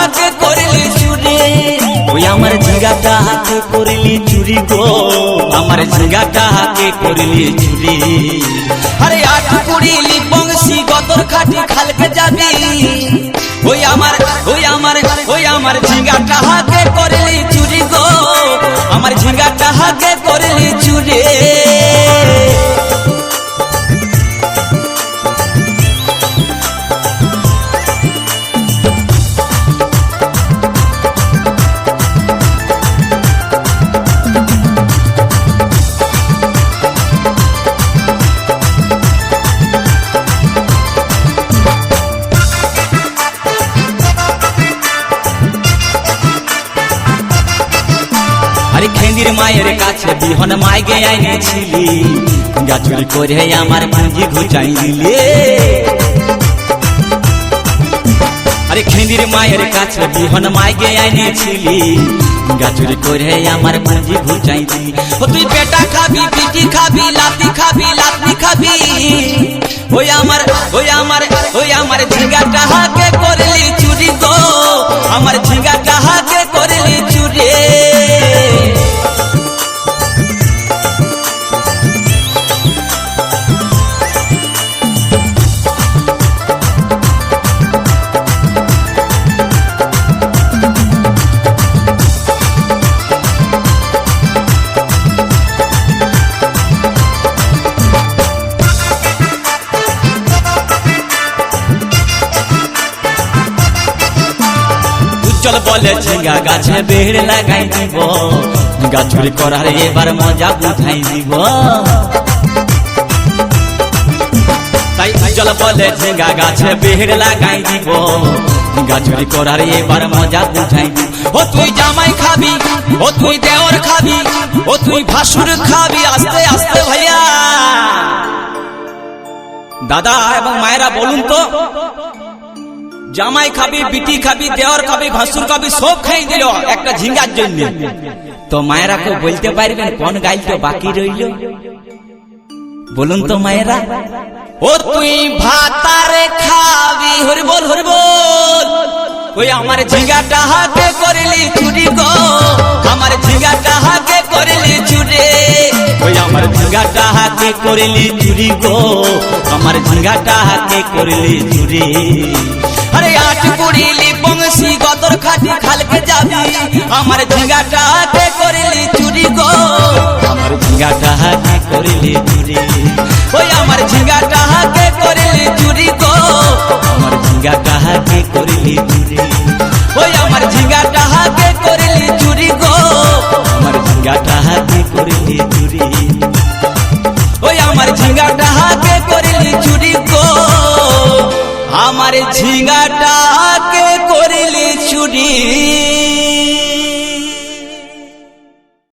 হাতে করলি চুরি ওই আমার ঝিঙ্গাটা হাতে করলি চুরি গো আমার ঝিঙ্গাটা হাতে করলি চুরি আরে আট কুড়িলি বংশী গতর খাটি খালকে যাবি ওই আমার ঝিঙ্গাটা হাতে করলি চুরি গো আমার ঝিঙ্গাটা হাতে করলি চুরি আরে খেন্দির মায়ের কাছে বিহন মাইগে আইনেছিলি গাছুরি করে আমার পুঁজি ঘুচাই দিলে আরে খেন্দির মায়ের কাছে বিহন মাইগে আইনেছিলি গাছুরি করে আমার পুঁজি ঘুচাই দিলি ও তুই পেটা খাবি পিটি খাবি লাতি খাবি ওই আমার ঝিঙ্গাটা হাতে করলি চুরি গো আমার ঝিঙ্গাটা হাতে করলি চুরি চল বলে ঝিঙ্গা গাছে বেড় লাগাই দিব গাছুরি করার এবার মজা বুঝাই দিব তাই চল বলে ঝিঙ্গা গাছে বেড় লাগাই দিব গাছুরি করার এবার মজা বুঝাই দিব ও তুই জামাই খাবি ও তুই দেওর খাবি ও তুই ভাসুর খাবি আস্তে আস্তে ভাইয়া দাদা এবং মায়েরা বলুন তো জামাই খাবি বিটি খাবি দেওয়ার খাবি ভাসুর খাবি সব খাই দিল একটা ঝিঙ্গার জন্য তো মায়েরা কেউ বলতে পারবেন কোন গাইলটা বাকি রইল বলুন তো মায়েরা ও তুই ভাতারে খাবি হরি বল ওই আমার ঝিঙ্গাটা হাতে করলি চুরি গো আমার ঝিঙ্গাটা হাতে করলি চুরি ওই আমার ঝিঙ্গাটা হাতে করলি চুরি গো আমার ঝিঙ্গাটা হাতে করলি চুরি আরে আট কুড়িলি বংশী গতর খাটি খালকে যাবি আমার ঝিঙ্গাটা হাতে করলি চুরি গো আমার ঝিঙ্গাটা হাতে করলি চুরি ওই আমার ঝিঙ্গাটা হাতে করলি চুরি গো আমার ঝিঙ্গাটা হাতে করলি